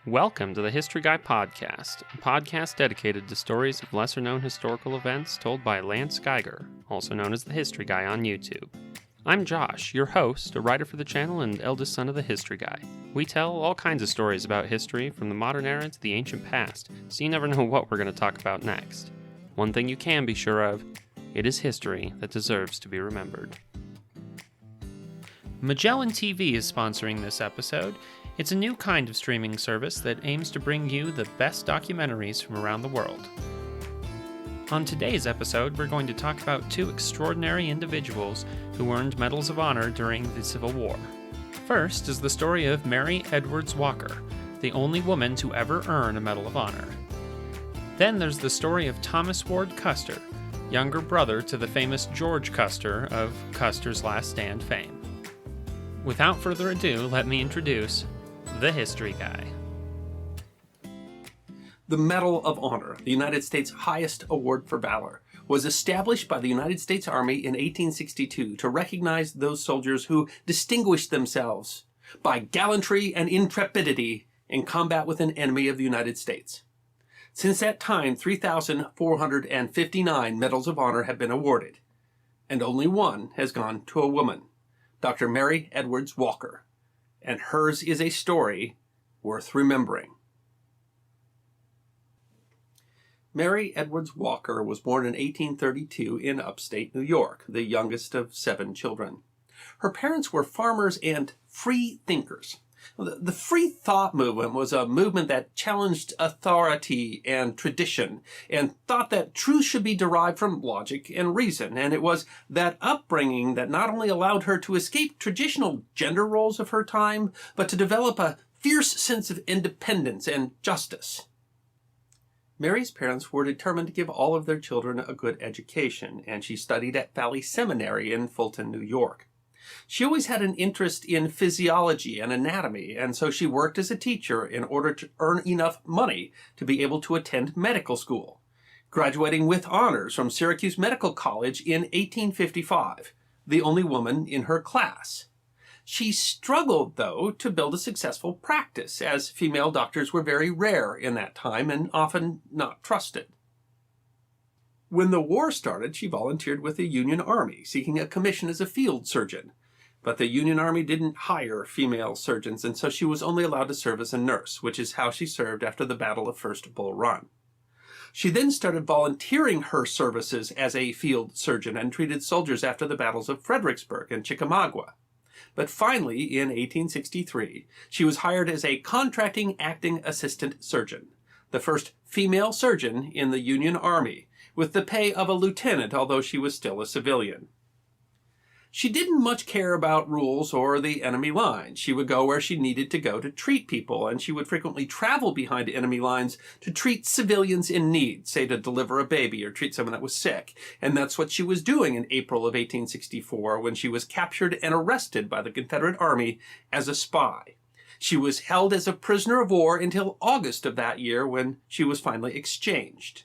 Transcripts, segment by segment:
Welcome to the History Guy Podcast, a podcast dedicated to stories of lesser-known historical events told by Lance Geiger, also known as the History Guy on YouTube. I'm Josh, your host, a writer for the channel and eldest son of the History Guy. We tell all kinds of stories about history, from the modern era to the ancient past, so you never know what we're going to talk about next. One thing you can be sure of, it is history that deserves to be remembered. Magellan TV is sponsoring this episode. It's a new kind of streaming service that aims to bring you the best documentaries from around the world. On today's episode, we're going to talk about two extraordinary individuals who earned medals of honor during the Civil War. First is the story of Mary Edwards Walker, the only woman to ever earn a Medal of Honor. Then there's the story of Thomas Ward Custer, younger brother to the famous George Custer of Custer's Last Stand fame. Without further ado, let me introduce the History Guy. The Medal of Honor, the United States' highest award for valor, was established by the United States Army in 1862 to recognize those soldiers who distinguished themselves by gallantry and intrepidity in combat with an enemy of the United States. Since that time, 3,459 Medals of Honor have been awarded, and only one has gone to a woman, Dr. Mary Edwards Walker, and hers is a story worth remembering. Mary Edwards Walker was born in 1832 in upstate New York, the youngest of 7 children. Her parents were farmers and free thinkers. The free thought movement was a movement that challenged authority and tradition and thought that truth should be derived from logic and reason. And it was that upbringing that not only allowed her to escape traditional gender roles of her time, but to develop a fierce sense of independence and justice. Mary's parents were determined to give all of their children a good education, and she studied at Valley Seminary in Fulton, New York. She always had an interest in physiology and anatomy, and so she worked as a teacher in order to earn enough money to be able to attend medical school, graduating with honors from Syracuse Medical College in 1855, the only woman in her class. She struggled, though, to build a successful practice, as female doctors were very rare in that time and often not trusted. When the war started, she volunteered with the Union Army, seeking a commission as a field surgeon. But the Union Army didn't hire female surgeons, and so she was only allowed to serve as a nurse, which is how she served after the Battle of First Bull Run. She then started volunteering her services as a field surgeon and treated soldiers after the battles of Fredericksburg and Chickamauga. But finally, in 1863, she was hired as a contracting acting assistant surgeon, the first female surgeon in the Union Army, with the pay of a lieutenant, although she was still a civilian. She didn't much care about rules or the enemy lines. She would go where she needed to go to treat people, and she would frequently travel behind enemy lines to treat civilians in need, say to deliver a baby or treat someone that was sick. And that's what she was doing in April of 1864 when she was captured and arrested by the Confederate Army as a spy. She was held as a prisoner of war until August of that year when she was finally exchanged.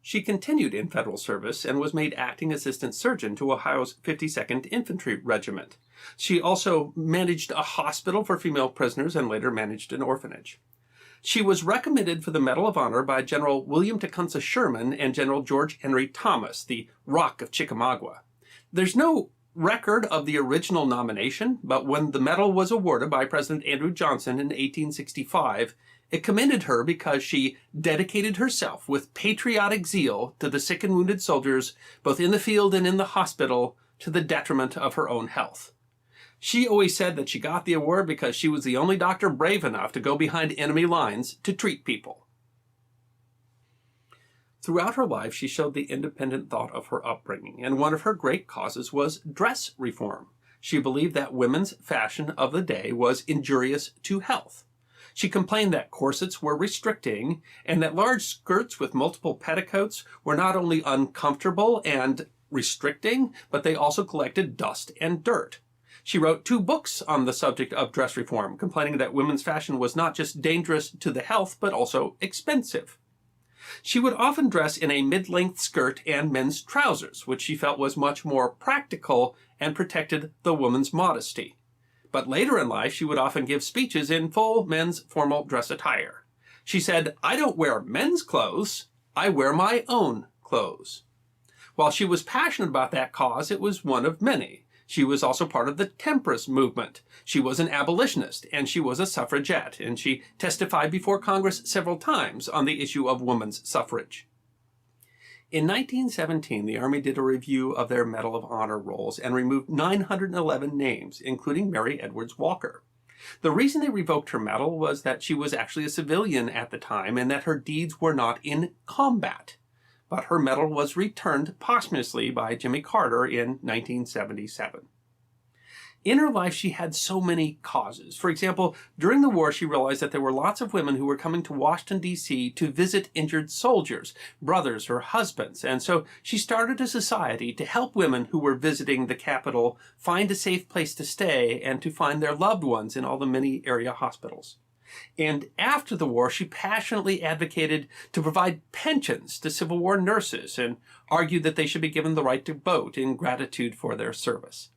She continued in federal service and was made acting assistant surgeon to Ohio's 52nd Infantry Regiment. She also managed a hospital for female prisoners and later managed an orphanage. She was recommended for the Medal of Honor by General William Tecumseh Sherman and General George Henry Thomas, the Rock of Chickamauga. There's no record of the original nomination, but when the medal was awarded by President Andrew Johnson in 1865, it commended her because she dedicated herself with patriotic zeal to the sick and wounded soldiers, both in the field and in the hospital, to the detriment of her own health. She always said that she got the award because she was the only doctor brave enough to go behind enemy lines to treat people. Throughout her life, she showed the independent thought of her upbringing, and one of her great causes was dress reform. She believed that women's fashion of the day was injurious to health. She complained that corsets were restricting and that large skirts with multiple petticoats were not only uncomfortable and restricting, but they also collected dust and dirt. She wrote 2 books on the subject of dress reform, complaining that women's fashion was not just dangerous to the health, but also expensive. She would often dress in a mid-length skirt and men's trousers, which she felt was much more practical and protected the woman's modesty. But later in life, she would often give speeches in full men's formal dress attire. She said, "I don't wear men's clothes, I wear my own clothes." While she was passionate about that cause, it was one of many. She was also part of the temperance movement. She was an abolitionist, and she was a suffragette, and she testified before Congress several times on the issue of women's suffrage. In 1917, the Army did a review of their Medal of Honor rolls and removed 911 names, including Mary Edwards Walker. The reason they revoked her medal was that she was actually a civilian at the time and that her deeds were not in combat. But her medal was returned posthumously by Jimmy Carter in 1977. In her life, she had so many causes. For example, during the war, she realized that there were lots of women who were coming to Washington, D.C. to visit injured soldiers, brothers or husbands. And so she started a society to help women who were visiting the Capitol find a safe place to stay and to find their loved ones in all the many area hospitals. And after the war, she passionately advocated to provide pensions to Civil War nurses and argued that they should be given the right to vote in gratitude for their service.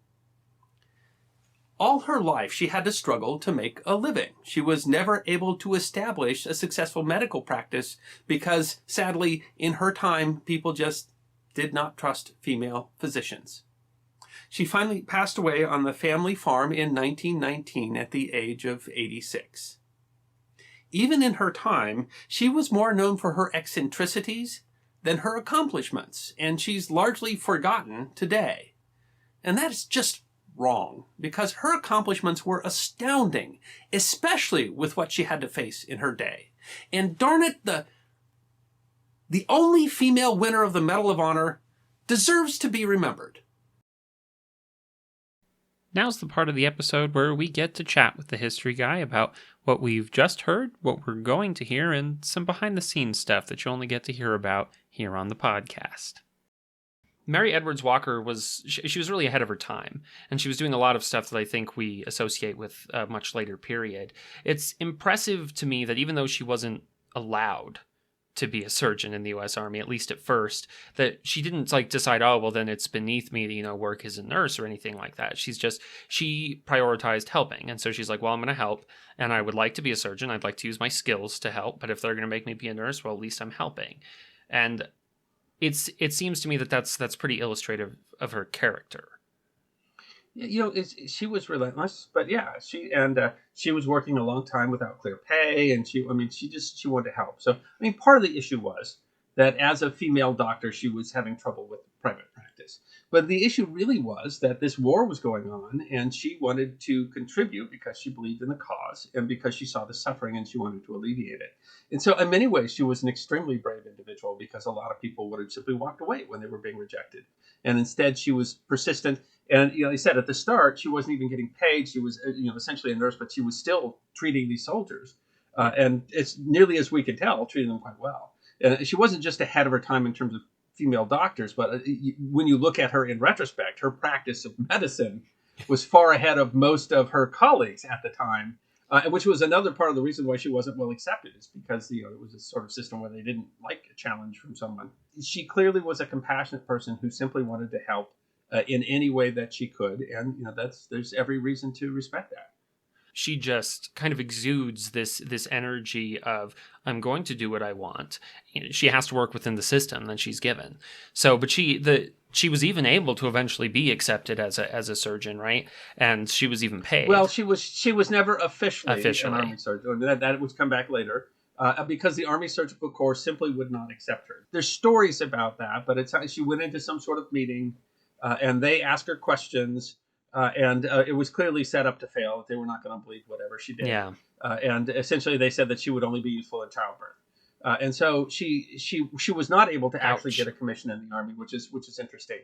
All her life, she had to struggle to make a living. She was never able to establish a successful medical practice because, sadly, in her time, people just did not trust female physicians. She finally passed away on the family farm in 1919 at the age of 86. Even in her time, she was more known for her eccentricities than her accomplishments, and she's largely forgotten today. And that is just wrong, because her accomplishments were astounding, especially with what she had to face in her day. And darn it, the only female winner of the Medal of Honor deserves to be remembered. Now's the part of the episode where we get to chat with the history guy about what we've just heard, what we're going to hear, and some behind-the-scenes stuff that you only get to hear about here on the podcast. Mary Edwards Walker she was really ahead of her time, and she was doing a lot of stuff that I think we associate with a much later period. It's impressive to me that even though she wasn't allowed to be a surgeon in the U.S. Army, at least at first, that she didn't decide, oh, well, then it's beneath me to, work as a nurse or anything like that. She prioritized helping. And so she's like, well, I'm going to help, and I would like to be a surgeon. I'd like to use my skills to help, but if they're going to make me be a nurse, well, at least I'm helping. And it seems to me that that's pretty illustrative of her character. She was relentless, but yeah, she was working a long time without clear pay, and she wanted to help. So, part of the issue was that as a female doctor, she was having trouble with private practice. But the issue really was that this war was going on, and she wanted to contribute because she believed in the cause and because she saw the suffering and she wanted to alleviate it. And so in many ways, she was an extremely brave individual because a lot of people would have simply walked away when they were being rejected. And instead, she was persistent. And, he said at the start, she wasn't even getting paid. She was, essentially a nurse, but she was still treating these soldiers. And it's nearly as we could tell, treating them quite well. And she wasn't just ahead of her time in terms of female doctors, but when you look at her in retrospect, her practice of medicine was far ahead of most of her colleagues at the time, which was another part of the reason why she wasn't well accepted, is because it was a sort of system where they didn't like a challenge from someone. She clearly was a compassionate person who simply wanted to help in any way that she could, and there's every reason to respect that. She just kind of exudes this energy of, I'm going to do what I want. She has to work within the system that she's given. So, but she was even able to eventually be accepted as a surgeon, right? And she was even paid. Well, she was never officially an Army surgeon. That would come back later. Because the Army Surgical Corps simply would not accept her. There's stories about that, but she went into some sort of meeting, and they asked her questions, and it was clearly set up to fail. They were not going to believe whatever she did. Yeah. And essentially, they said that she would only be useful in childbirth. And so she was not able to actually get a commission in the Army, which is interesting.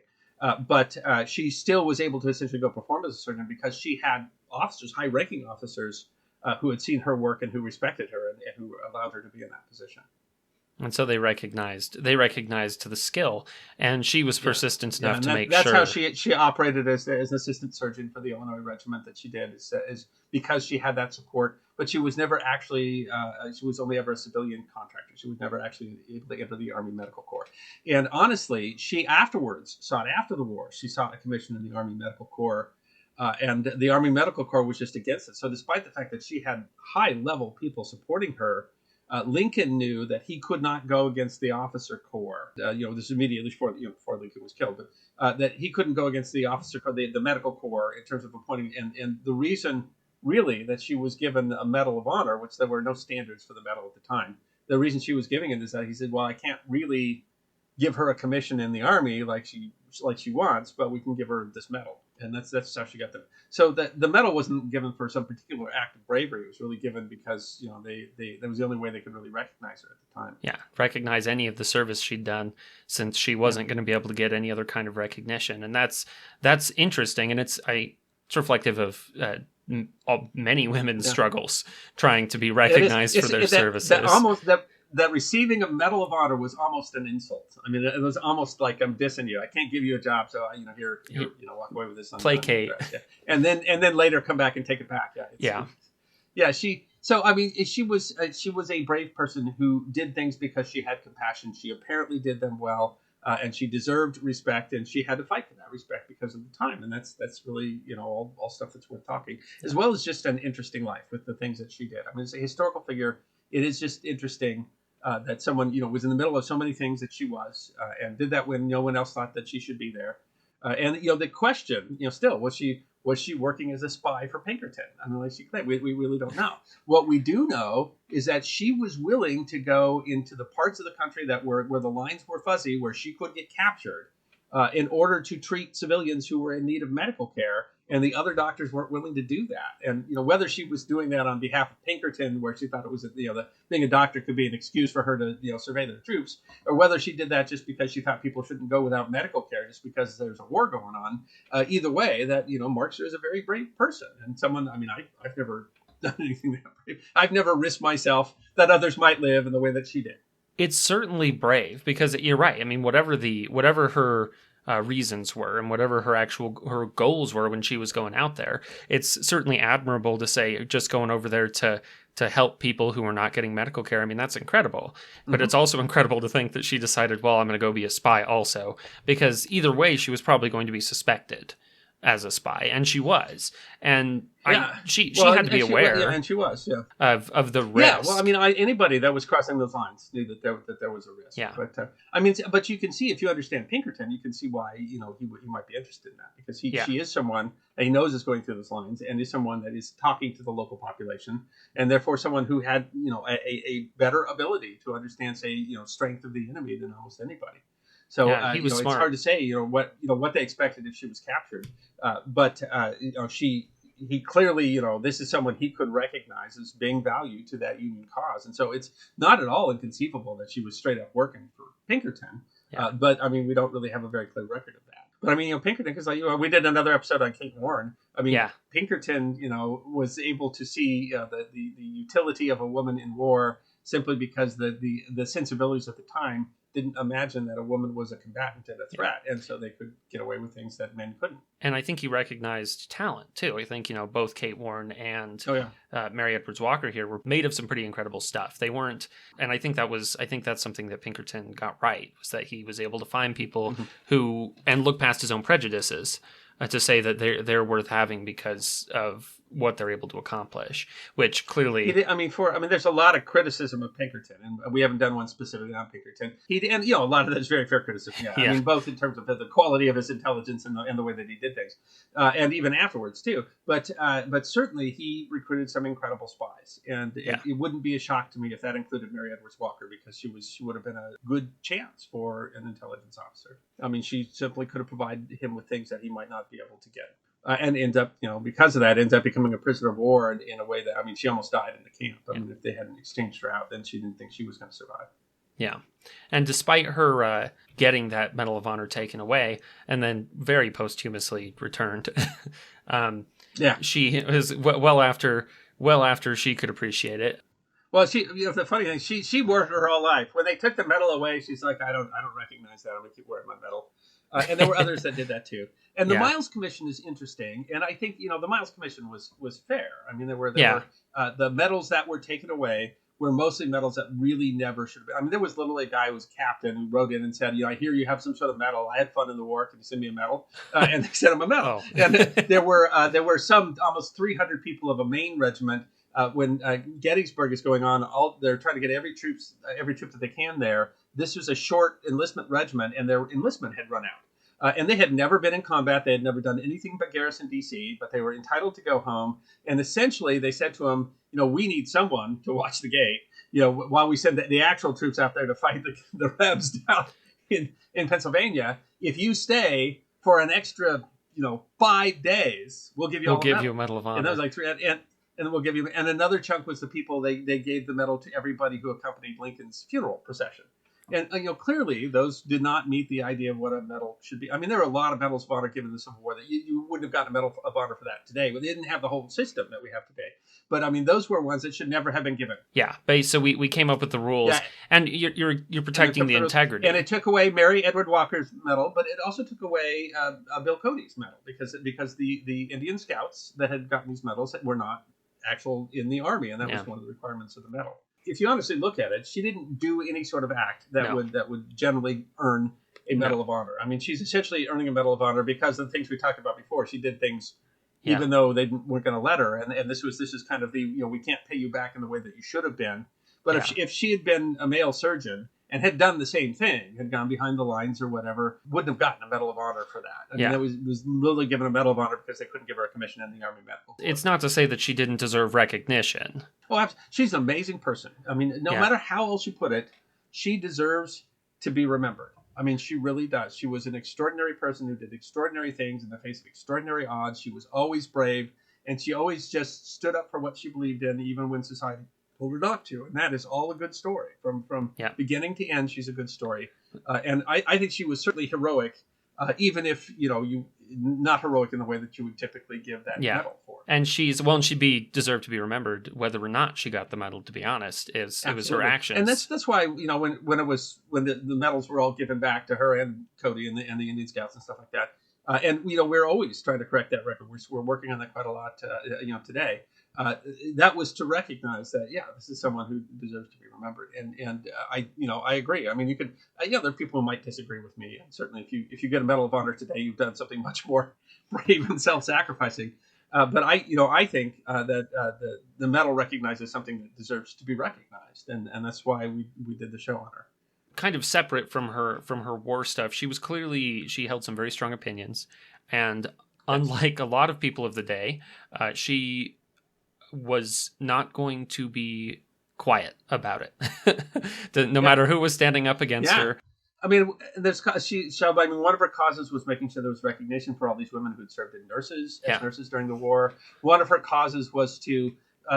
But she still was able to essentially go perform as a surgeon because she had officers, high-ranking officers, who had seen her work and who respected her and who allowed her to be in that position. And so they recognized to the skill, and she was persistent enough to make sure. That's how she operated as an assistant surgeon for the Illinois regiment that she did, is because she had that support. But she was never actually, she was only ever a civilian contractor. She was never actually able to enter the Army Medical Corps. And honestly, she afterwards sought, after the war, she sought a commission in the Army Medical Corps. and the Army Medical Corps was just against it. So despite the fact that she had high-level people supporting her, Lincoln knew that he could not go against the officer corps. This is immediately before Lincoln was killed, but that he couldn't go against the officer corps, the medical corps, in terms of appointing. And the reason, really, that she was given a Medal of Honor, which there were no standards for the medal at the time, the reason she was giving it is that he said, well, I can't really give her a commission in the Army like she wants, but we can give her this medal. And that's how she got them. So the medal wasn't given for some particular act of bravery. It was really given because that was the only way they could really recognize her at the time. Yeah, recognize any of the service she'd done, since she wasn't going to be able to get any other kind of recognition. And that's interesting, and it's reflective of many women's struggles trying to be recognized for their services. That receiving a Medal of Honor was almost an insult. I mean, it was almost like, I'm dissing you. I can't give you a job, so here, walk away with this. Placate. Yeah. And then later come back and take it back. Yeah. She was a brave person who did things because she had compassion. She apparently did them well, and she deserved respect, and she had to fight for that respect because of the time. And that's really all stuff that's worth talking, as well as just an interesting life with the things that she did. I mean, it's a historical figure. It is just interesting that someone, was in the middle of so many things that she was, and did that when no one else thought that she should be there. And the question, still, was she working as a spy for Pinkerton? I mean, like she claimed, we really don't know. What we do know is that she was willing to go into the parts of the country where the lines were fuzzy, where she could get captured, in order to treat civilians who were in need of medical care. And the other doctors weren't willing to do that. And, whether she was doing that on behalf of Pinkerton, where she thought it was, that being a doctor could be an excuse for her to, survey the troops, or whether she did that just because she thought people shouldn't go without medical care just because there's a war going on. Either way, that, marks her as a very brave person. And someone, I've never done anything that brave. I've never risked myself that others might live in the way that she did. It's certainly brave, because you're right. I mean, whatever her reasons were, and whatever her goals were when she was going out there, it's certainly admirable to say just going over there to help people who are not getting medical care. I mean, that's incredible. But it's also incredible to think that she decided, well, I'm going to go be a spy also, because either way, she was probably going to be suspected as a spy, and she was. And she had to be aware. And she was, of the risk. Yeah, well, I mean, anybody that was crossing those lines knew that there was a risk. Yeah. But but you can see, if you understand Pinkerton, you can see why he might be interested in that, because she is someone that he knows is going through those lines, and is someone that is talking to the local population, and therefore someone who had a better ability to understand, say, strength of the enemy than almost anybody. So he was smart. It's hard to say what they expected if she was captured, but he clearly this is someone he could recognize as being valued to that Union cause, and so it's not at all inconceivable that she was straight up working for Pinkerton. But I mean, we don't really have a very clear record of that. But I mean, Pinkerton, because we did another episode on Kate Warren. I mean, Pinkerton was able to see the utility of a woman in war simply because the sensibilities at the time didn't imagine that a woman was a combatant and a threat, and so they could get away with things that men couldn't. And I think he recognized talent too. I think both Kate Warren and Mary Edwards Walker here were made of some pretty incredible stuff. They weren't, and I think that's something that Pinkerton got right, was that he was able to find people who and look past his own prejudices to say that they're worth having because of what they're able to accomplish, which clearly... there's a lot of criticism of Pinkerton, and we haven't done one specifically on Pinkerton. A lot of that is very fair criticism. I mean, both in terms of the quality of his intelligence and the way that he did things, and even afterwards too. But certainly he recruited some incredible spies, and it wouldn't be a shock to me if that included Mary Edwards Walker, because she would have been a good chance for an intelligence officer. I mean, she simply could have provided him with things that he might not be able to get. And ends up, because of that, ends up becoming a prisoner of war in a way that, she almost died in the camp. I mean, if they hadn't exchanged her out, then she didn't think she was going to survive. Yeah. And despite her getting that Medal of Honor taken away and then very posthumously returned, she was well after she could appreciate it. Well, the funny thing, she worked her whole life. When they took the medal away, she's like, I don't recognize that. I'm going to keep wearing my medal. And there were others that did that too. And the Miles Commission is interesting, and I think the Miles Commission was fair. I mean, there were the medals that were taken away were mostly medals that really never should have been. I mean, there was literally a guy who was captain who wrote in and said, I hear you have some sort of medal. I had fun in the war. Can you send me a medal? And they sent him a medal. Oh. And there were some almost 300 people of a main regiment. When Gettysburg is going on, they're trying to get every troop that they can there. This was a short enlistment regiment, and their enlistment had run out. And they had never been in combat. They had never done anything but garrison D.C., but they were entitled to go home. And essentially, they said to him, we need someone to watch the gate, while we send the actual troops out there to fight the Rebs down in Pennsylvania. If you stay for an extra, 5 days, we'll give you a Medal of Honor. And that was like 3, and then we'll give you, and another chunk was the people they gave the medal to everybody who accompanied Lincoln's funeral procession. And clearly those did not meet the idea of what a medal should be. I mean, there are a lot of medals of honor given in the Civil War that you wouldn't have gotten a medal of honor for that today. But they didn't have the whole system that we have today. But I mean, those were ones that should never have been given. Yeah, so we came up with the rules, and you're protecting the integrity. And it took away Mary Edward Walker's medal, but it also took away Bill Cody's medal because the Indian Scouts that had gotten these medals were not actual in the Army, and that was one of the requirements of the medal. If you honestly look at it, she didn't do any sort of act that would generally earn a Medal of Honor. I mean, she's essentially earning a Medal of Honor because of the things we talked about before. She did things even though they weren't going to let her, and this is kind of the we can't pay you back in the way that you should have been. But if she had been a male surgeon and had done the same thing, had gone behind the lines or whatever, wouldn't have gotten a Medal of Honor for that. I mean, that was literally given a Medal of Honor because they couldn't give her a commission in the Army Medical Corps. It's not to say that she didn't deserve recognition. Oh, she's an amazing person. I mean, no matter how else you put it, she deserves to be remembered. I mean, she really does. She was an extraordinary person who did extraordinary things in the face of extraordinary odds. She was always brave, and she always just stood up for what she believed in, even when society told her not to. And that is all a good story. From beginning to end, she's a good story. And I think she was certainly heroic, even if, you not heroic in the way that you would typically give that medal for. And she'd deserve to be remembered, whether or not she got the medal, to be honest. It was her actions. And that's why, when the medals were all given back to her and Cody and the Indian Scouts and stuff like that. And we're always trying to correct that record. We're working on that quite a lot, today. That was to recognize that, this is someone who deserves to be remembered. And I agree. I mean, you could, there are people who might disagree with me. And certainly if you get a Medal of Honor today, you've done something much more brave and self-sacrificing. But I think that the medal recognizes something that deserves to be recognized. And that's why we did the show on her. Kind of separate from her war stuff, she held some very strong opinions. And unlike a lot of people of the day, she was not going to be quiet about it, no matter who was standing up against her. I mean, one of her causes was making sure there was recognition for all these women who'd served as nurses during the war. One of her causes was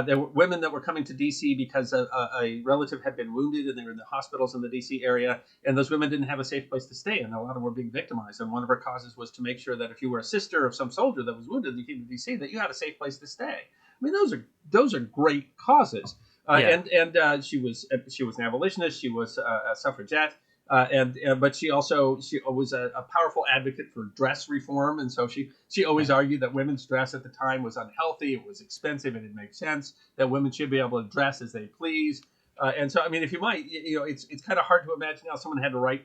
there were women that were coming to D.C. because a relative had been wounded and they were in the hospitals in the D.C. area, and those women didn't have a safe place to stay, and a lot of them were being victimized. And one of her causes was to make sure that if you were a sister of some soldier that was wounded and you came to D.C., that you had a safe place to stay. I mean, those are great causes. And she was an abolitionist. She was a suffragette. But she was a powerful advocate for dress reform, and so she always argued that women's dress at the time was unhealthy, it was expensive, and it didn't make sense, that women should be able to dress as they please. And so, I mean, if you might, it's kind of hard to imagine how someone had to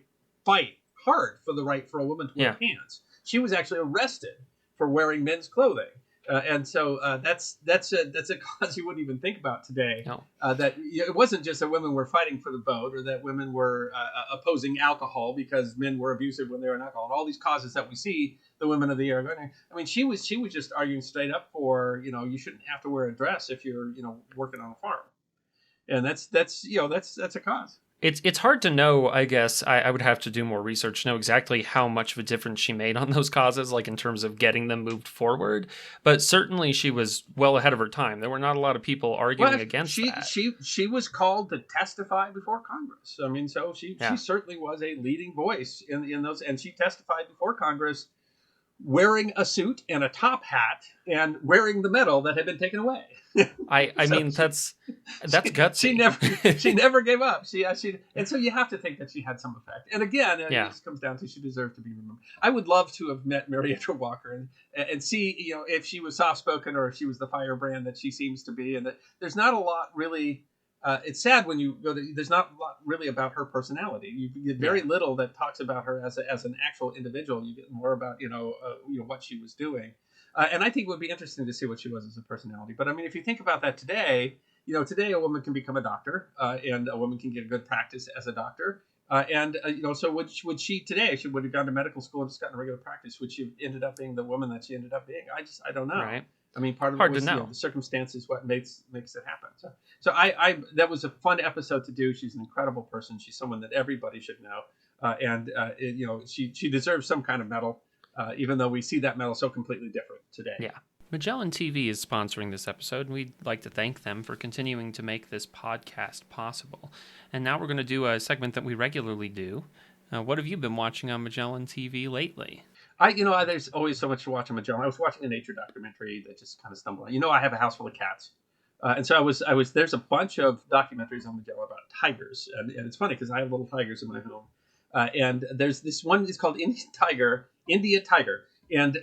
fight hard for the right for a woman to wear pants. She was actually arrested for wearing men's clothing. And so that's a cause you wouldn't even think about today. No. That it wasn't just that women were fighting for the vote or that women were opposing alcohol because men were abusive when they were in alcohol. And all these causes that we see the women of the era going. I mean, she was just arguing straight up for you shouldn't have to wear a dress if you're working on a farm, and that's a cause. It's hard to know, I guess. I would have to do more research to know exactly how much of a difference she made on those causes, like in terms of getting them moved forward. But certainly she was well ahead of her time. There were not a lot of people arguing against that. She was called to testify before Congress. I mean, so she certainly was a leading voice in those. And she testified before Congress wearing a suit and a top hat and wearing the medal that had been taken away. I mean, that's gutsy. She never gave up. And so you have to think that she had some effect. And again, it just comes down to she deserved to be remembered. I would love to have met Mary Edward Walker and see, if she was soft spoken or if she was the firebrand that she seems to be. And that there's not a lot really It's sad when you go to, there's not a lot really about her personality. You get very little that talks about her as an actual individual. You get more about, what she was doing. And I think it would be interesting to see what she was as a personality. But I mean, if you think about that today, today a woman can become a doctor, and a woman can get a good practice as a doctor. So would she today, she would have gone to medical school and just gotten a regular practice, would she have ended up being the woman that she ended up being? I don't know. Right. I mean, part of Hard it was to know. the circumstances what makes it happen. So I that was a fun episode to do. She's an incredible person. She's someone that everybody should know. She deserves some kind of medal, even though we see that medal so completely different today. Yeah. Magellan TV is sponsoring this episode, and we'd like to thank them for continuing to make this podcast possible. And now we're going to do a segment that we regularly do. What have you been watching on Magellan TV lately? There's always so much to watch on Magellan. I was watching a nature documentary that just kind of stumbled on. I have a house full of cats. And so I was, there's a bunch of documentaries on Magellan about tigers. And it's funny because I have little tigers in my home. And there's this one, it's called India Tiger. And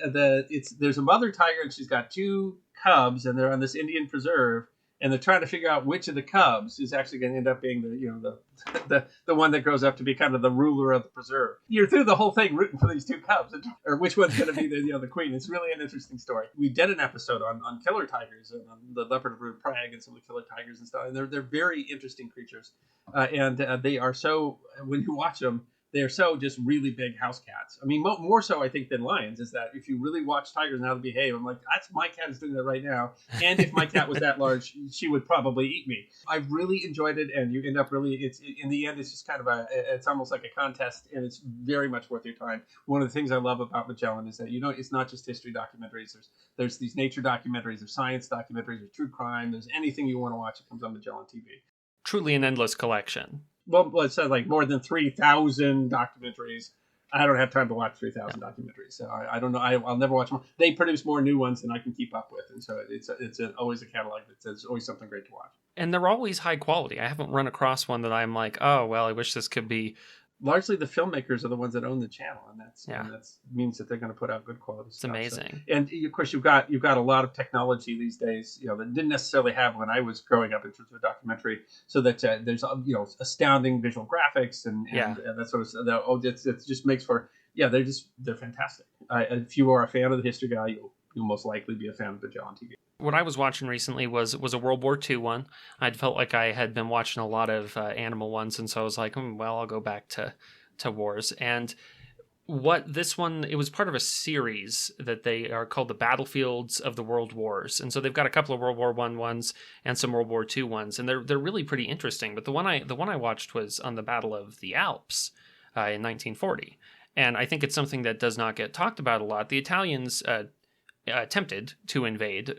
there's a mother tiger and she's got two cubs and they're on this Indian preserve and they're trying to figure out which of the cubs is actually going to end up being the one that grows up to be kind of the ruler of the preserve. You're through the whole thing rooting for these two cubs, or which one's going to be the queen. It's really an interesting story. We did an episode on killer tigers and on the leopard-root prag and some of the killer tigers and stuff. And they're very interesting creatures, and they are so, when you watch them, they are so just really big house cats. I mean, more so, I think, than lions, is that if you really watch tigers and how they behave, I'm like, that's my cat is doing that right now. And if my cat was that large, she would probably eat me. I've really enjoyed it, and you end up in the end, it's just kind of it's almost like a contest, and it's very much worth your time. One of the things I love about Magellan is that, it's not just history documentaries. There's these nature documentaries, there's science documentaries, there's true crime, there's anything you want to watch, it comes on Magellan TV. Truly an endless collection. Well, it said like more than 3,000 documentaries. I don't have time to watch 3,000 documentaries, so I don't know. I'll never watch them. They produce more new ones than I can keep up with, and so it's always a catalog that's always something great to watch. And they're always high quality. I haven't run across one that I'm like, oh, well, I wish this could be. Largely the filmmakers are the ones that own the channel, and that means that they're going to put out good quality stuff. It's amazing. So, and of course, you've got a lot of technology these days, that didn't necessarily have when I was growing up in terms of a documentary. So that there's astounding visual graphics and that sort of stuff. It just makes for they're fantastic. If you are a fan of the History Guy, you'll most likely be a fan of Magellan TV. What I was watching recently was a World War II one. I'd felt like I had been watching a lot of animal ones, and so I was like, well, I'll go back to wars. And what this one, it was part of a series that they are called the Battlefields of the World Wars. And so they've got a couple of World War I ones and some World War II ones, and they're really pretty interesting. But the one I watched was on the Battle of the Alps in 1940. And I think it's something that does not get talked about a lot. The Italians attempted to invade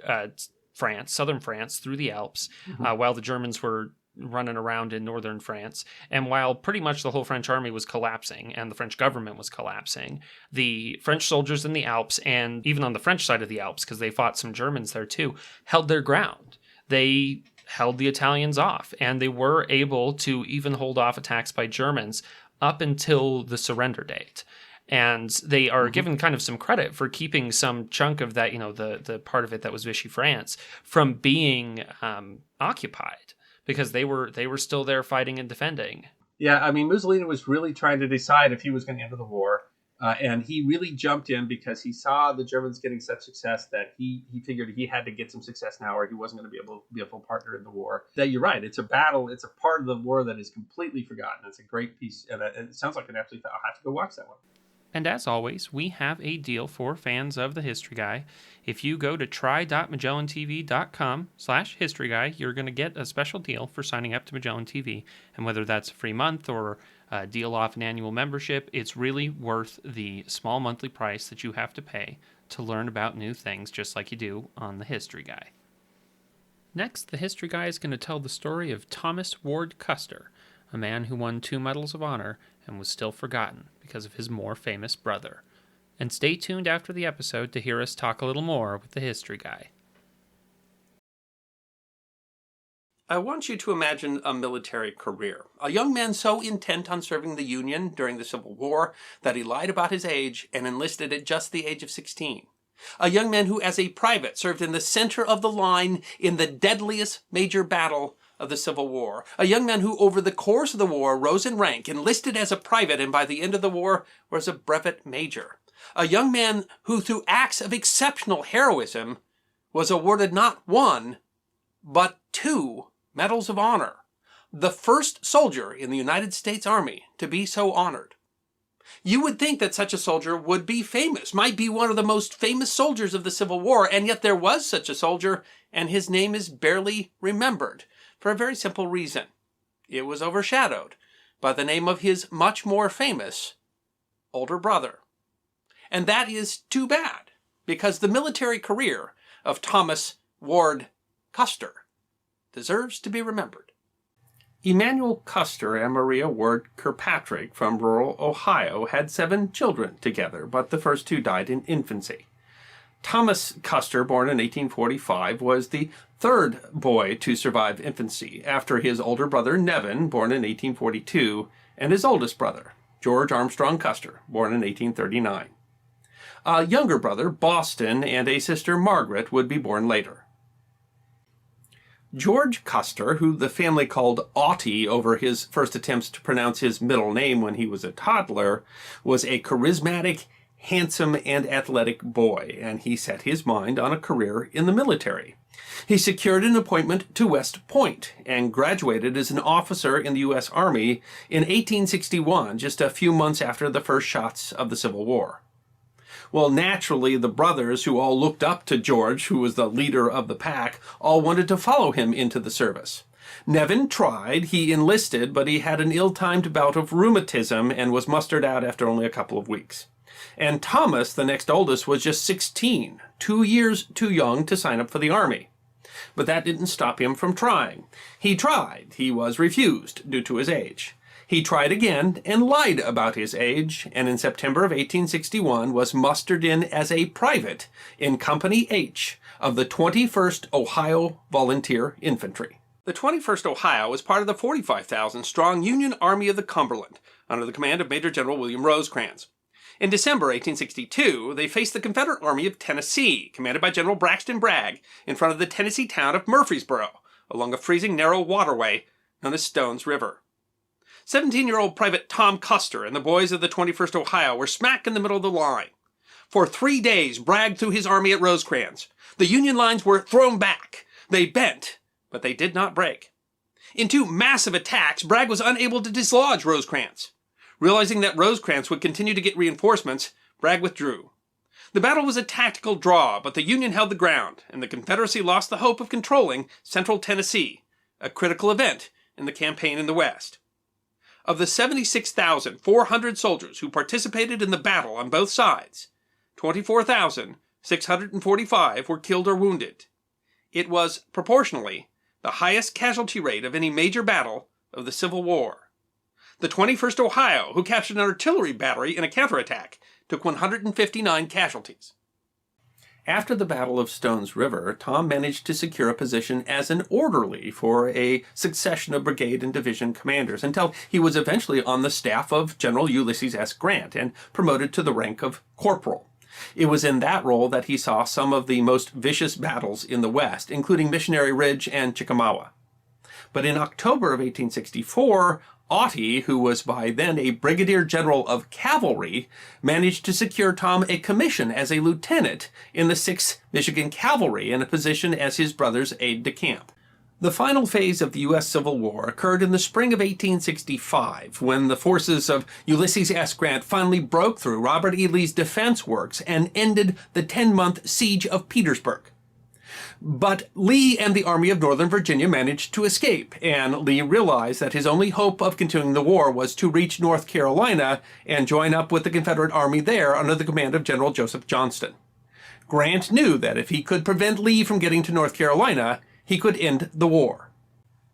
southern France through the Alps, while the Germans were running around in northern France. And while pretty much the whole French army was collapsing and the French government was collapsing, the French soldiers in the Alps, and even on the French side of the Alps, because they fought some Germans there too, held their ground. They held the Italians off, and they were able to even hold off attacks by Germans up until the surrender date. And they are given kind of some credit for keeping some chunk of that, the part of it that was Vichy France from being occupied, because they were still there fighting and defending. Yeah, I mean, Mussolini was really trying to decide if he was going to enter the war. And he really jumped in because he saw the Germans getting such success that he figured he had to get some success now, or he wasn't going to be able to be a full partner in the war. That you're right. It's a battle. It's a part of the war that is completely forgotten. It's a great piece. And it sounds like an absolute, I'll have to go watch that one. And as always, we have a deal for fans of The History Guy. If you go to try.magellantv.com/historyguy, you're going to get a special deal for signing up to Magellan TV. And whether that's a free month or a deal off an annual membership, it's really worth the small monthly price that you have to pay to learn about new things just like you do on The History Guy. Next, The History Guy is going to tell the story of Thomas Ward Custer, a man who won 2 Medals of Honor and was still forgotten because of his more famous brother. And stay tuned after the episode to hear us talk a little more with The History Guy. I want you to imagine a military career. A young man so intent on serving the Union during the Civil War that he lied about his age and enlisted at just the age of 16. A young man who, as a private, served in the center of the line in the deadliest major battle of the Civil War, a young man who over the course of the war rose in rank, enlisted as a private, and by the end of the war was a brevet major. A young man who through acts of exceptional heroism was awarded not one, but 2 Medals of Honor, the first soldier in the United States Army to be so honored. You would think that such a soldier would be famous, might be one of the most famous soldiers of the Civil War, and yet there was such a soldier, and his name is barely remembered, for a very simple reason. It was overshadowed by the name of his much more famous older brother. And that is too bad, because the military career of Thomas Ward Custer deserves to be remembered. Emanuel Custer and Maria Ward Kirkpatrick from rural Ohio had 7 children together, but the first 2 died in infancy. Thomas Custer, born in 1845, was the 3rd boy to survive infancy, after his older brother Nevin, born in 1842, and his oldest brother, George Armstrong Custer, born in 1839. A younger brother, Boston, and a sister, Margaret, would be born later. George Custer, who the family called Autty over his first attempts to pronounce his middle name when he was a toddler, was a charismatic, handsome, and athletic boy, and he set his mind on a career in the military. He secured an appointment to West Point and graduated as an officer in the U.S. Army in 1861, just a few months after the first shots of the Civil War. Well, naturally, the brothers, who all looked up to George, who was the leader of the pack, all wanted to follow him into the service. Nevin tried. He enlisted, but he had an ill-timed bout of rheumatism and was mustered out after only a couple of weeks. And Thomas, the next oldest, was just 16, 2 years too young to sign up for the Army. But that didn't stop him from trying. He tried. He was refused due to his age. He tried again and lied about his age, and in September of 1861 was mustered in as a private in Company H of the 21st Ohio Volunteer Infantry. The 21st Ohio was part of the 45,000-strong Union Army of the Cumberland, under the command of Major General William Rosecrans. In December 1862, they faced the Confederate Army of Tennessee, commanded by General Braxton Bragg, in front of the Tennessee town of Murfreesboro, along a freezing narrow waterway known as Stone's River. 17-year-old Private Tom Custer and the boys of the 21st Ohio were smack in the middle of the line. For 3 days, Bragg threw his army at Rosecrans. The Union lines were thrown back. They bent, but they did not break. In 2 massive attacks, Bragg was unable to dislodge Rosecrans. Realizing that Rosecrans would continue to get reinforcements, Bragg withdrew. The battle was a tactical draw, but the Union held the ground, and the Confederacy lost the hope of controlling central Tennessee, a critical event in the campaign in the West. Of the 76,400 soldiers who participated in the battle on both sides, 24,645 were killed or wounded. It was, proportionally, the highest casualty rate of any major battle of the Civil War. The 21st Ohio, who captured an artillery battery in a counterattack, took 159 casualties. After the Battle of Stone's River, Tom managed to secure a position as an orderly for a succession of brigade and division commanders until he was eventually on the staff of General Ulysses S. Grant and promoted to the rank of corporal. It was in that role that he saw some of the most vicious battles in the West, including Missionary Ridge and Chickamauga. But in October of 1864, Autty, who was by then a brigadier general of cavalry, managed to secure Tom a commission as a lieutenant in the 6th Michigan Cavalry and a position as his brother's aide-de-camp. The final phase of the U.S. Civil War occurred in the spring of 1865, when the forces of Ulysses S. Grant finally broke through Robert E. Lee's defense works and ended the 10-month siege of Petersburg. But Lee and the Army of Northern Virginia managed to escape, and Lee realized that his only hope of continuing the war was to reach North Carolina and join up with the Confederate Army there under the command of General Joseph Johnston. Grant knew that if he could prevent Lee from getting to North Carolina, he could end the war.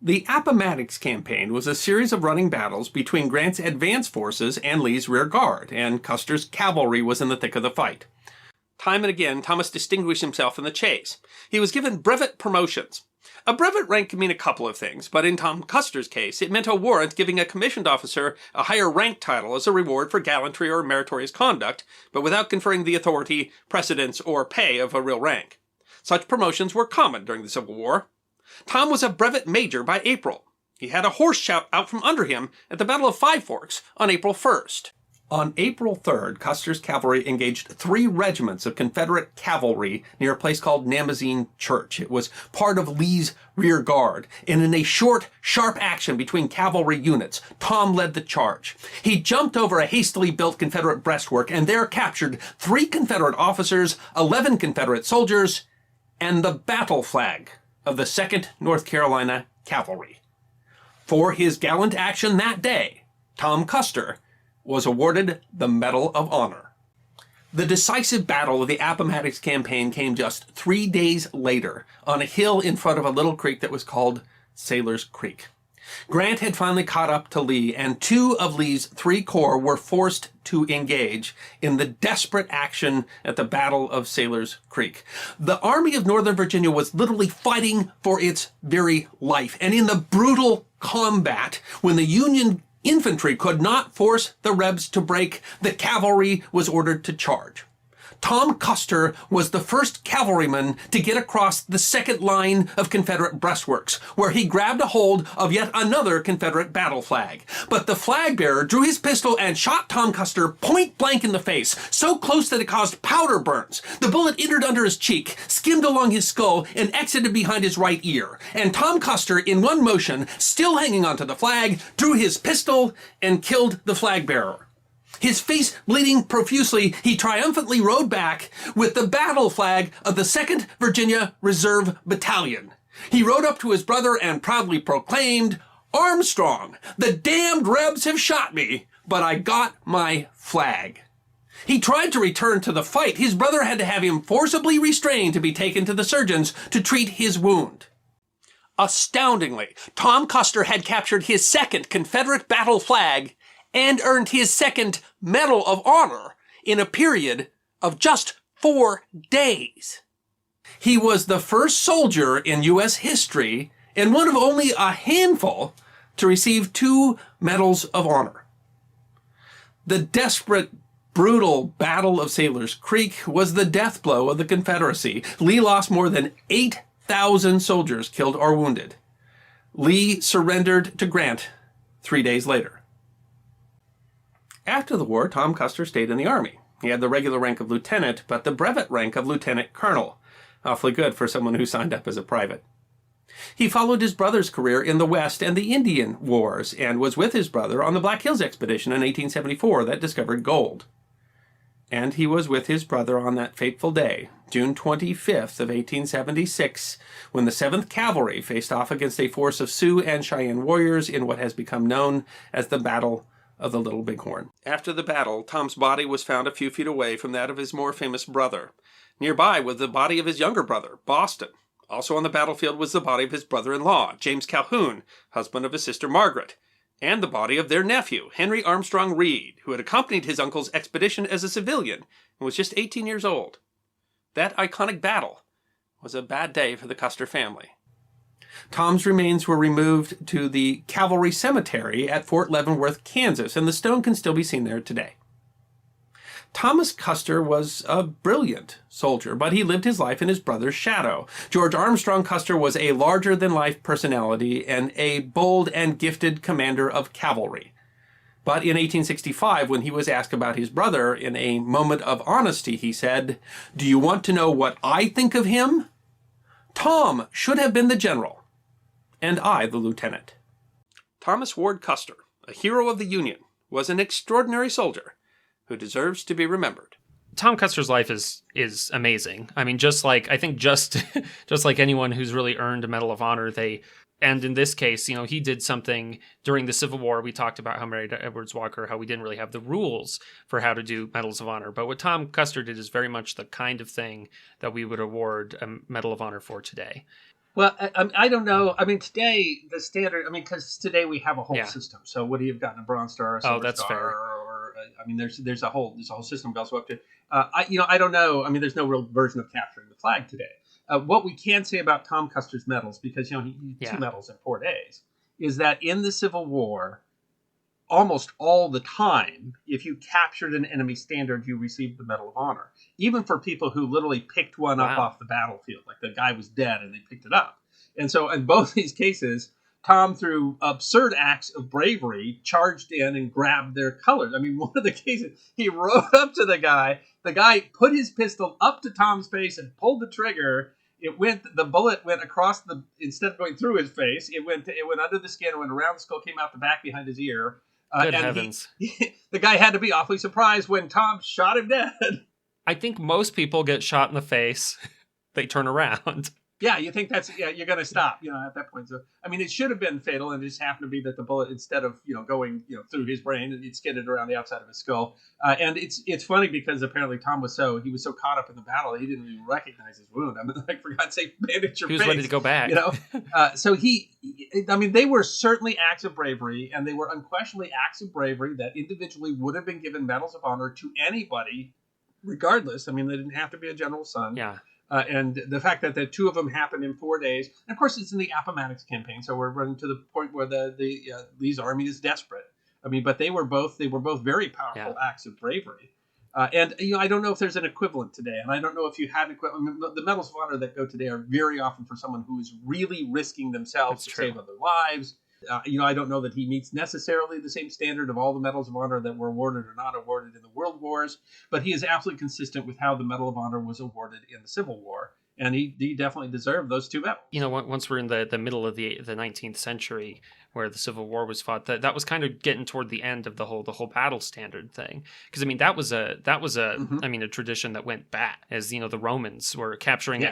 The Appomattox Campaign was a series of running battles between Grant's advance forces and Lee's rear guard, and Custer's cavalry was in the thick of the fight. Time and again, Thomas distinguished himself in the chase. He was given brevet promotions. A brevet rank can mean a couple of things, but in Tom Custer's case, it meant a warrant giving a commissioned officer a higher rank title as a reward for gallantry or meritorious conduct, but without conferring the authority, precedence, or pay of a real rank. Such promotions were common during the Civil War. Tom was a brevet major by April. He had a horse shout out from under him at the Battle of Five Forks on April 1st. On April 3rd, Custer's cavalry engaged 3 regiments of Confederate cavalry near a place called Namazine Church. It was part of Lee's rear guard, and in a short, sharp action between cavalry units, Tom led the charge. He jumped over a hastily built Confederate breastwork and there captured 3 Confederate officers, 11 Confederate soldiers, and the battle flag of the 2nd North Carolina Cavalry. For his gallant action that day, Tom Custer was awarded the Medal of Honor. The decisive battle of the Appomattox Campaign came just 3 days later on a hill in front of a little creek that was called Sailor's Creek. Grant had finally caught up to Lee, and 2 of Lee's 3 corps were forced to engage in the desperate action at the Battle of Sailor's Creek. The Army of Northern Virginia was literally fighting for its very life, and in the brutal combat, when the Union infantry could not force the Rebs to break, the cavalry was ordered to charge. Tom Custer was the first cavalryman to get across the second line of Confederate breastworks, where he grabbed a hold of yet another Confederate battle flag. But the flag bearer drew his pistol and shot Tom Custer point blank in the face, so close that it caused powder burns. The bullet entered under his cheek, skimmed along his skull, and exited behind his right ear. And Tom Custer, in one motion, still hanging onto the flag, drew his pistol and killed the flag bearer. His face bleeding profusely, he triumphantly rode back with the battle flag of the 2nd Virginia Reserve Battalion. He rode up to his brother and proudly proclaimed, "Armstrong, the damned Rebs have shot me, but I got my flag." He tried to return to the fight. His brother had to have him forcibly restrained to be taken to the surgeons to treat his wound. Astoundingly, Tom Custer had captured his 2nd Confederate battle flag and earned his 2nd Medal of Honor in a period of just 4 days. He was the first soldier in U.S. history and one of only a handful to receive 2 Medals of Honor. The desperate, brutal Battle of Sailor's Creek was the death blow of the Confederacy. Lee lost more than 8,000 soldiers killed or wounded. Lee surrendered to Grant 3 days later. After the war, Tom Custer stayed in the Army. He had the regular rank of lieutenant, but the brevet rank of lieutenant colonel. Awfully good for someone who signed up as a private. He followed his brother's career in the West and the Indian Wars, and was with his brother on the Black Hills expedition in 1874 that discovered gold. And he was with his brother on that fateful day, June 25th of 1876, when the 7th Cavalry faced off against a force of Sioux and Cheyenne warriors in what has become known as the Battle of the Little Bighorn. After the battle, Tom's body was found a few feet away from that of his more famous brother. Nearby was the body of his younger brother, Boston. Also on the battlefield was the body of his brother-in-law, James Calhoun, husband of his sister Margaret, and the body of their nephew, Henry Armstrong Reed, who had accompanied his uncle's expedition as a civilian and was just 18 years old. That iconic battle was a bad day for the Custer family. Tom's remains were removed to the Cavalry Cemetery at Fort Leavenworth, Kansas, and the stone can still be seen there today. Thomas Custer was a brilliant soldier, but he lived his life in his brother's shadow. George Armstrong Custer was a larger-than-life personality and a bold and gifted commander of cavalry. But in 1865, when he was asked about his brother, in a moment of honesty, he said, "Do you want to know what I think of him? Tom should have been the general, and I the lieutenant." Thomas Ward Custer, a hero of the Union, was an extraordinary soldier who deserves to be remembered. Tom Custer's life is amazing. I mean, just like anyone who's really earned a Medal of Honor, and in this case, he did something during the Civil War. We talked about how Mary Edwards Walker, how we didn't really have the rules for how to do Medals of Honor. But what Tom Custer did is very much the kind of thing that we would award a Medal of Honor for today. Well, I don't know. I mean, today, the standard, because today we have a whole system. So would he have gotten a Bronze Star, a Silver that's Star, fair. There's a whole system goes up to. I don't know. I mean, there's no real version of capturing the flag today. What we can say about Tom Custer's medals, because he 2 medals in 4 days, is that in the Civil War, almost all the time, if you captured an enemy standard, you received the Medal of Honor. Even for people who literally picked one up off the battlefield, like the guy was dead and they picked it up. And so in both these cases, Tom, through absurd acts of bravery, charged in and grabbed their colors. I mean, one of the cases, he rode up to the guy. The guy put his pistol up to Tom's face and pulled the trigger. The bullet went across instead of going through his face, it went under the skin, went around the skull, came out the back behind his ear. Good heavens. The guy had to be awfully surprised when Tom shot him dead. I think most people get shot in the face. They turn around. Yeah, you think you're going to stop, at that point. So, I mean, it should have been fatal, and it just happened to be that the bullet, instead of, going, through his brain, it skidded around the outside of his skull. And it's funny because apparently Tom was so caught up in the battle, he didn't even recognize his wound. I mean, like, for God's sake, bandage your face. He was ready to go back. So they were certainly acts of bravery, and they were unquestionably acts of bravery that individually would have been given medals of honor to anybody, regardless. I mean, they didn't have to be a general's son. Yeah. And the fact that the two of them happened in 4 days, and of course it's in the Appomattox Campaign, so we're running to the point where Lee's army is desperate. I mean, but they were both very powerful acts of bravery. And I don't know if there's an equivalent today, and I don't know if you had an equivalent. I mean, the medals of honor that go today are very often for someone who is really risking themselves to save other lives. I don't know that he meets necessarily the same standard of all the medals of honor that were awarded or not awarded in the World Wars, but he is absolutely consistent with how the Medal of Honor was awarded in the Civil War, and he definitely deserved those two medals. Once we're in the middle of the 19th century, where the Civil War was fought, that was kind of getting toward the end of the whole battle standard thing, because I mean that was a tradition that went back, as the Romans were capturing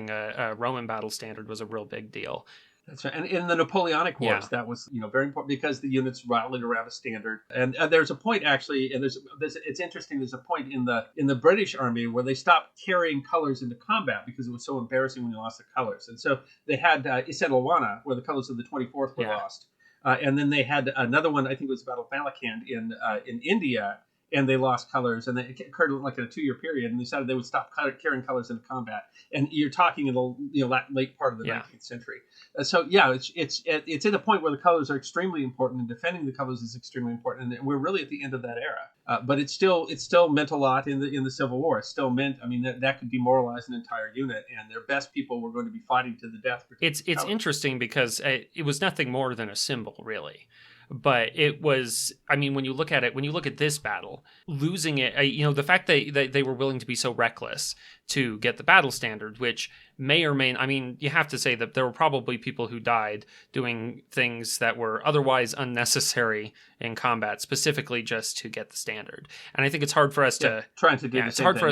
a Roman battle standard was a real big deal. That's right. And in the Napoleonic Wars, that was very important because the units rallied around a standard. And there's a point actually, and it's interesting. There's a point in the British Army where they stopped carrying colors into combat because it was so embarrassing when you lost the colors. And so they had Isandlwana, where the colors of the 24th were lost, and then they had another one. I think it was Battle of Malakand in India. And they lost colors, and it occurred like in a 2-year period, and they decided they would stop carrying colors into combat. And you're talking in the late part of the 19th century. So it's at a point where the colors are extremely important, and defending the colors is extremely important. And we're really at the end of that era. But it still meant a lot in the Civil War. It still meant, I mean, that could demoralize an entire unit, and their best people were going to be fighting to the death. It's interesting because it was nothing more than a symbol, really. But it was, I mean, when you look at this battle, losing it, the fact that they were willing to be so reckless to get the battle standard, which may or may, I mean, you have to say that there were probably people who died doing things that were otherwise unnecessary in combat, specifically just to get the standard. And I think it's hard for us to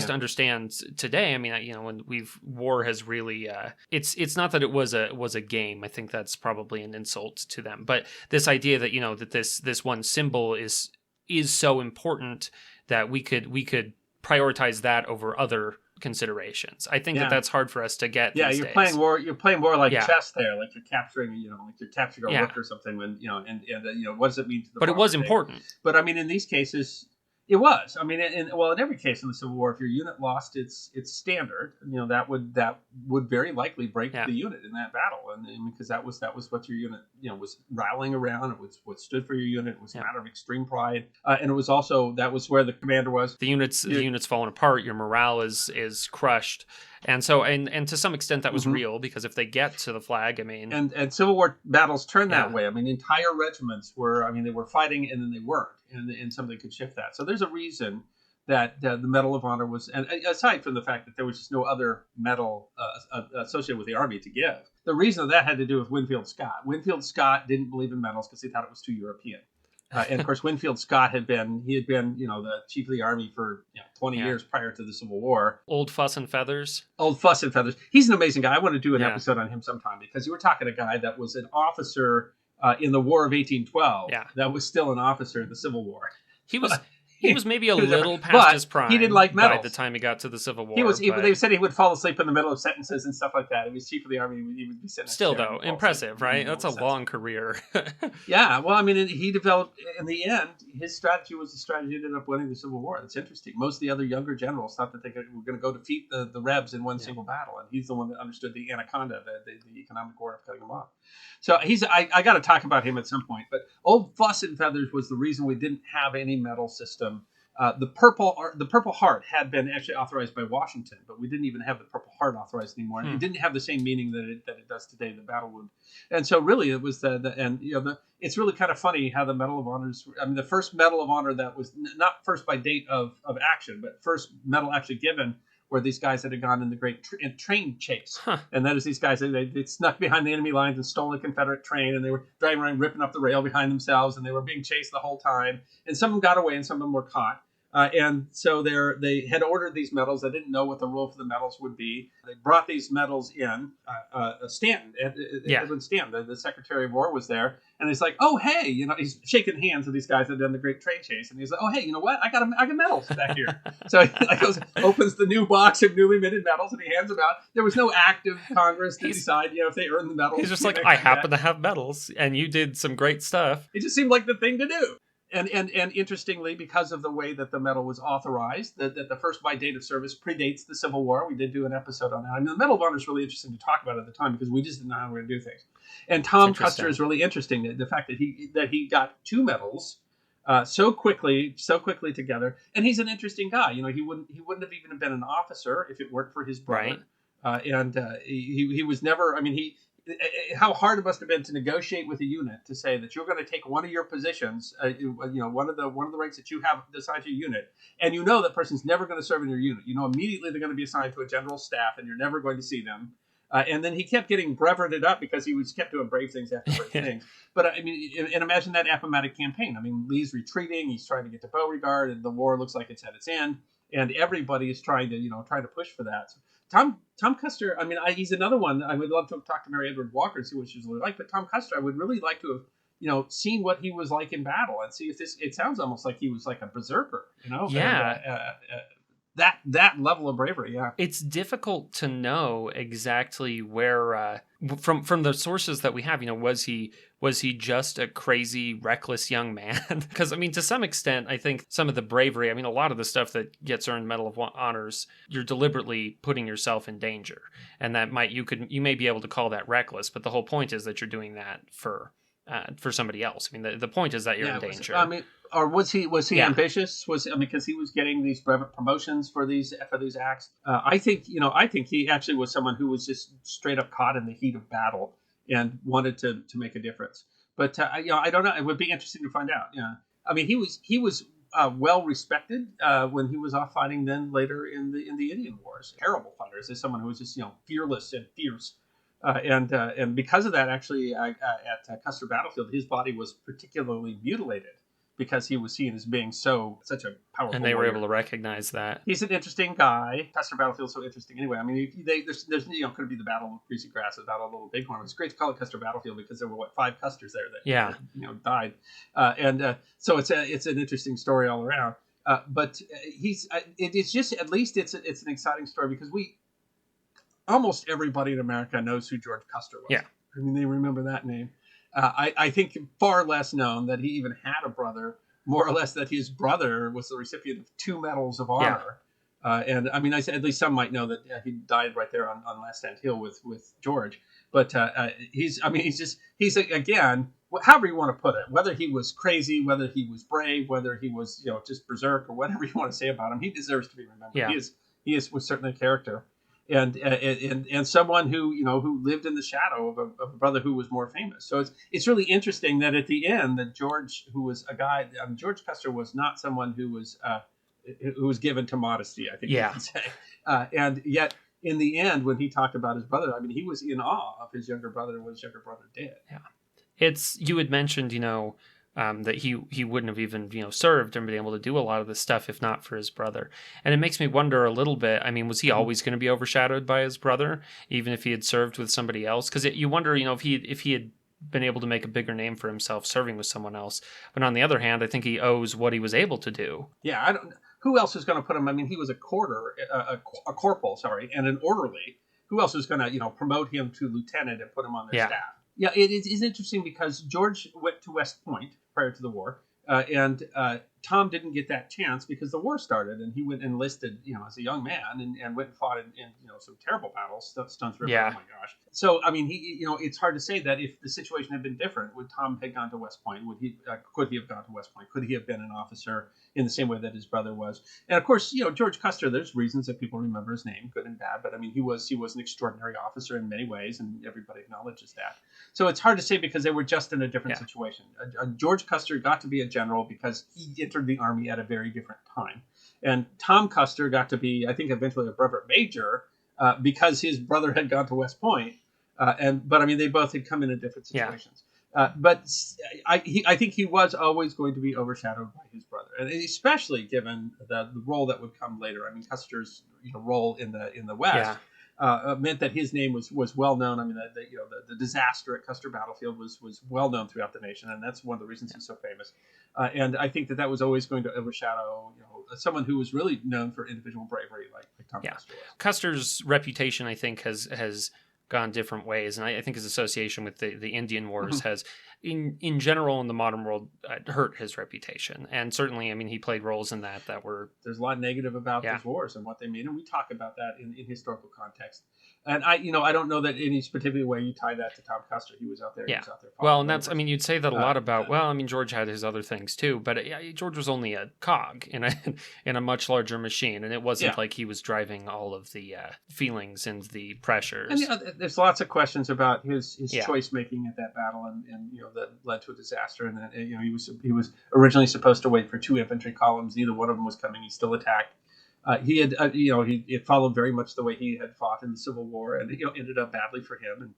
understand today. I mean, when war has really, it's not that it was a game. I think that's probably an insult to them. But this idea that, that this one symbol is so important that we could prioritize that over other considerations. I think that's hard for us to get. Yeah, you're playing more like chess there, like you're capturing, like you're capturing a rook or something. When what does it mean to the? But it was important. But I mean, in these cases, it was. I mean, in every case in the Civil War, if your unit lost its standard, that would very likely break the unit in that battle, and because that was what your unit was rallying around. It was what stood for your unit. It was a matter of extreme pride, and it was also that was where the commander was. The unit's falling apart. Your morale is crushed. And so, and to some extent, that was real, because if they get to the flag, I mean, and Civil War battles turn that way. I mean, entire regiments they were fighting, and then they weren't, and somebody could shift that. So there's a reason that the Medal of Honor was, and aside from the fact that there was just no other medal associated with the Army to give, the reason that had to do with Winfield Scott. Winfield Scott didn't believe in medals because he thought it was too European. And of course, Winfield Scott had been the chief of the army for 20 years prior to the Civil War. Old Fuss and Feathers. He's an amazing guy. I want to do an episode on him sometime, because you were talking to a guy that was an officer in the War of 1812. That was still an officer in the Civil War. He was maybe a little past his prime. He didn't like medals by the time he got to the Civil War. They said he would fall asleep in the middle of sentences and stuff like that. He was chief of the army. He would be sitting. Still, though, impressive, right? That's a long career. Yeah, well, I mean, he developed, in the end, his strategy was the strategy that ended up winning the Civil War. That's interesting. Most of the other younger generals thought that they were going to go defeat the Rebs in one single battle, and he's the one that understood the anaconda, the economic war of cutting them off. So I got to talk about him at some point. But Old Fuss and Feathers was the reason we didn't have any medal system The Purple Heart had been actually authorized by Washington, but we didn't even have the Purple Heart authorized anymore. And it didn't have the same meaning that it does today, the battle wound. And so really it was it's really kind of funny how the Medal of Honors, I mean, the first Medal of Honor that was not first by date of action, but first medal actually given were these guys that had gone in the great train chase. And that is these guys, they snuck behind the enemy lines and stole a Confederate train, and they were driving around ripping up the rail behind themselves, and they were being chased the whole time. And some of them got away and some of them were caught. And so they had ordered these medals. They didn't know what the rule for the medals would be. They brought these medals in. Stanton, Edwin Stanton, the Secretary of War, was there, and he's like, "Oh, hey," he's shaking hands with these guys that had done the great train chase, and he's like, "Oh, hey, you know what? I got medals back here." So he goes, opens the new box of newly minted medals, and he hands them out. There was no act of Congress to decide, if they earned the medals. He's just like, "I happen to have medals, and you did some great stuff." It just seemed like the thing to do. And interestingly, because of the way that the medal was authorized, that the first by date of service predates the Civil War. We did do an episode on that. I mean, the Medal of Honor is really interesting to talk about at the time because we just didn't know how we were going to do things. And Tom Custer is really interesting. The fact that he got two medals so quickly together, and he's an interesting guy. He wouldn't have even been an officer if it weren't for his brother. Right. He was never. I mean, how hard it must have been to negotiate with a unit to say that you're going to take one of your positions, one of the ranks that you have assigned to your unit, and that person's never going to serve in your unit. Immediately they're going to be assigned to a general staff, and you're never going to see them. And then he kept getting breveted up because he kept doing brave things after brave things. But I mean, and imagine that Appomattox Campaign. I mean, Lee's retreating. He's trying to get to Beauregard, and the war looks like it's at its end. And everybody is trying to push for that. So Tom Custer, I mean, he's another one. I would love to talk to Mary Edward Walker and see what she's really like. But Tom Custer, I would really like to have, seen what he was like in battle and see if it sounds almost like he was like a berserker, Yeah. And, that level of bravery, yeah. It's difficult to know exactly where, from the sources that we have, was he just a crazy, reckless young man? Because, I mean, to some extent, I think some of the bravery, I mean, a lot of the stuff that gets earned Medal of Honors, you're deliberately putting yourself in danger. And that you may be able to call that reckless, but the whole point is that you're doing that for somebody else. I mean, the point is that you're in danger. I mean, or was he ambitious? Because he was getting these brevet promotions for these acts. I think he actually was someone who was just straight up caught in the heat of battle and wanted to make a difference. But I don't know. It would be interesting to find out. Yeah, I mean, he was well respected when he was off fighting. Then later in the Indian Wars, terrible fighters. As someone who was just fearless and fierce. And because of that, actually, at Custer Battlefield, his body was particularly mutilated because he was seen as being such a powerful. And they were warrior. able to recognize that. He's an interesting guy. Custer Battlefield's so interesting anyway. I mean, there's could be the Battle of Greasy Grass, the Battle of Little Bighorn. It's great to call it Custer Battlefield because there were 5 Custers there that died, so it's an interesting story all around. But it's just at least it's an exciting story because almost everybody in America knows who George Custer was. Yeah. I mean, they remember that name. I think far less known that he even had a brother, more or less that his brother was the recipient of 2 medals of honor. Yeah. And I mean, at least some might know that he died right there on Last Stand Hill with George. But he's again, however you want to put it, whether he was crazy, whether he was brave, whether he was, just berserk or whatever you want to say about him, he deserves to be remembered. Yeah. He was certainly a character. And someone who lived in the shadow of a brother who was more famous. So it's really interesting that at the end that George, who was a guy, George Custer was not someone who was given to modesty, I think you could say. And yet in the end, when he talked about his brother, I mean, he was in awe of his younger brother and what his younger brother did. Yeah, you had mentioned that he wouldn't have even served and been able to do a lot of this stuff if not for his brother. And it makes me wonder a little bit. I mean, was he always going to be overshadowed by his brother, even if he had served with somebody else? Because you wonder, if he had been able to make a bigger name for himself serving with someone else. But on the other hand, I think he owes what he was able to do. Yeah, I don't. Who else is going to put him? I mean, he was a corporal, and an orderly. Who else is going to promote him to lieutenant and put him on their staff? Yeah, it is interesting because George went to West Point prior to the war, and Tom didn't get that chance because the war started, and he went enlisted, as a young man, and went and fought in some terrible battles, Stones River. Yeah. Oh my gosh! So I mean, it's hard to say that if the situation had been different, would Tom have gone to West Point? Could he have gone to West Point? Could he have been an officer in the same way that his brother was? And of course, George Custer. There's reasons that people remember his name, good and bad. But I mean, he was an extraordinary officer in many ways, and everybody acknowledges that. So it's hard to say because they were just in a different situation. George Custer got to be a general because he entered the Army at a very different time. And Tom Custer got to be, I think, eventually a brevet major because his brother had gone to West Point. But I mean, they both had come in different situations. But I think he was always going to be overshadowed by his brother, and especially given the role that would come later. I mean, Custer's role in the West meant that his name was well known. I mean, the disaster at Custer Battlefield was well known throughout the nation, and that's one of the reasons he's so famous. And I think that was always going to overshadow someone who was really known for individual bravery, like Tom Custer was. Custer's reputation, I think, has gone different ways, and I think his association with the Indian Wars has, in general, in the modern world, hurt his reputation. And certainly, I mean, he played roles in that were... There's a lot negative about those wars and what they mean, and we talk about that in historical context. And I don't know that any particular way you tie that to Tom Custer. He was out there. He was out there. Well, and that's, I mean, you'd say that a lot about. Well, I mean, George had his other things too, but George was only a cog in a much larger machine, and it wasn't like he was driving all of the feelings and the pressures. And there's lots of questions about his choice making at that battle, and that led to a disaster. And then he was originally supposed to wait for 2 infantry columns. Neither one of them was coming. He still attacked. He had, it followed very much the way he had fought in the Civil War, and ended up badly for him.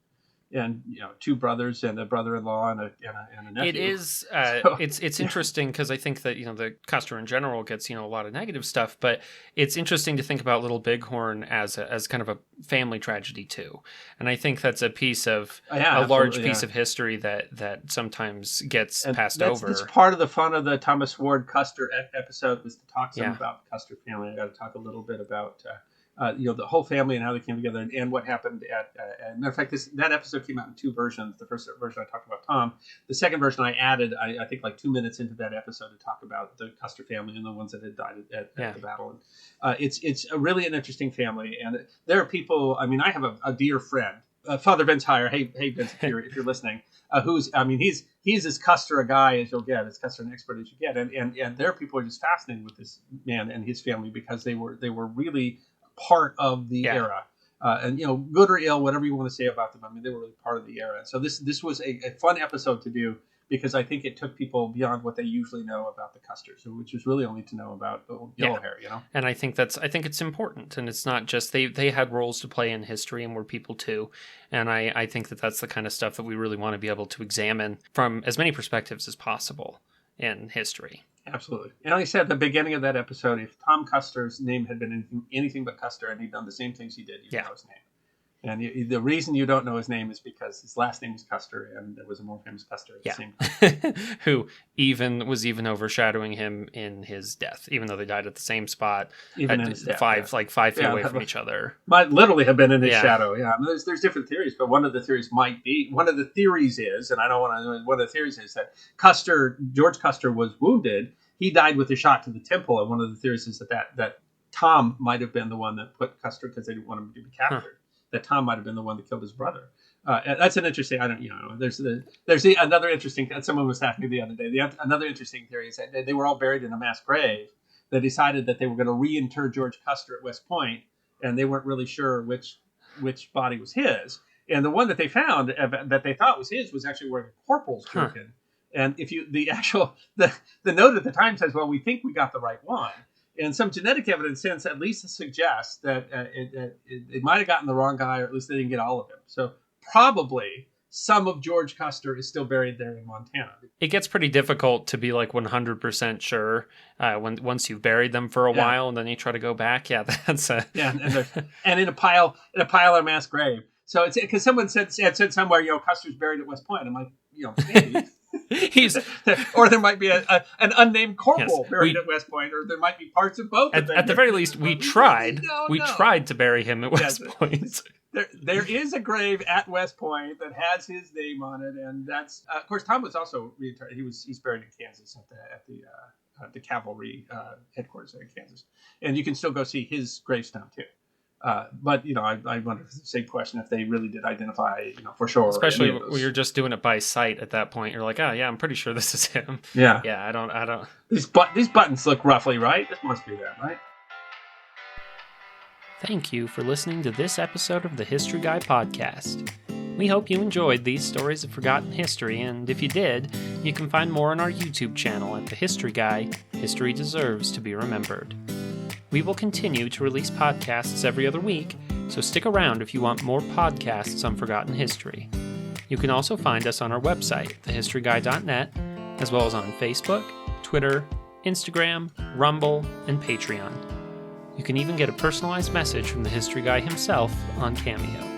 And 2 brothers and a brother-in-law and a nephew. It is it's interesting because I think that the Custer in general gets a lot of negative stuff, but it's interesting to think about Little Bighorn as kind of a family tragedy too, and I think that's a piece of a large piece of history that sometimes gets passed over. That's part of the fun of the Thomas Ward Custer episode, was to talk some about the Custer family. I got to talk a little bit about. The whole family and how they came together, and what happened at matter of fact, that episode came out in 2 versions. The first version I talked about Tom. The second version I added, I think, like 2 minutes into that episode to talk about the Custer family and the ones that had died at the battle. And it's really an interesting family, and there are people. I mean, I have a dear friend, Father Vince Heyer. Hey Vince, if you're listening, he's as Custer a guy as you'll get, as Custer an expert as you get, and there are people who are just fascinated with this man and his family because they were really part of the era, and good or ill, whatever you want to say about them. I mean, they were really part of the era. And so this was a fun episode to do because I think it took people beyond what they usually know about the Custers, which was really only to know about yellow hair. And I think it's important, and it's not just they had roles to play in history and were people too. And I think that's the kind of stuff that we really want to be able to examine from as many perspectives as possible in history. Absolutely. And like I said at the beginning of that episode, if Tom Custer's name had been anything but Custer, and he'd done the same things he did, you'd know his name. And the reason you don't know his name is because his last name is Custer, and there was a more famous Custer at the same time. Who was overshadowing him in his death, even though they died at the same spot, even in his death, 5 feet away from each other. Might literally have been in his shadow. Yeah, I mean, there's different theories, but one of the theories is, and I don't want to. One of the theories is that George Custer was wounded. He died with a shot to the temple, and one of the theories is that Tom might have been the one that put Custer, because they didn't want him to be captured. That Tom might have been the one that killed his brother. That's an interesting. There's another interesting. Someone was asking me the other day. Another interesting theory is that they were all buried in a mass grave. They decided that they were going to reinter George Custer at West Point, and they weren't really sure which body was his. And the one that they found that they thought was his was actually wearing a corporal's jerkin. And if the note at the time says, well, we think we got the right one. And some genetic evidence since at least suggests that it might have gotten the wrong guy, or at least they didn't get all of him. So probably some of George Custer is still buried there in Montana. It gets pretty difficult to be like 100% sure once you've buried them for a while, and then you try to go back. Yeah, that's and in a pile of mass grave. So it's because someone said somewhere, Custer's buried at West Point. I'm like, maybe. Or there might be an unnamed corporal buried at West Point, or there might be parts of both. At the very least, we tried. We tried to bury him at West Point. There is a grave at West Point that has his name on it, and that's of course Tom was also reinterred. He's buried in Kansas at the the cavalry headquarters in Kansas. And you can still go see his gravestone too. But I wonder if it's the same question if they really did identify, for sure. Especially when you're just doing it by sight at that point. You're like, oh yeah, I'm pretty sure this is him. Yeah. Yeah, I don't. These buttons look roughly right. This must be them, right? Thank you for listening to this episode of the History Guy podcast. We hope you enjoyed these stories of forgotten history, and if you did, you can find more on our YouTube channel at The History Guy. History deserves to be remembered. We will continue to release podcasts every other week, so stick around if you want more podcasts on forgotten history. You can also find us on our website, thehistoryguy.net, as well as on Facebook, Twitter, Instagram, Rumble, and Patreon. You can even get a personalized message from the History Guy himself on Cameo.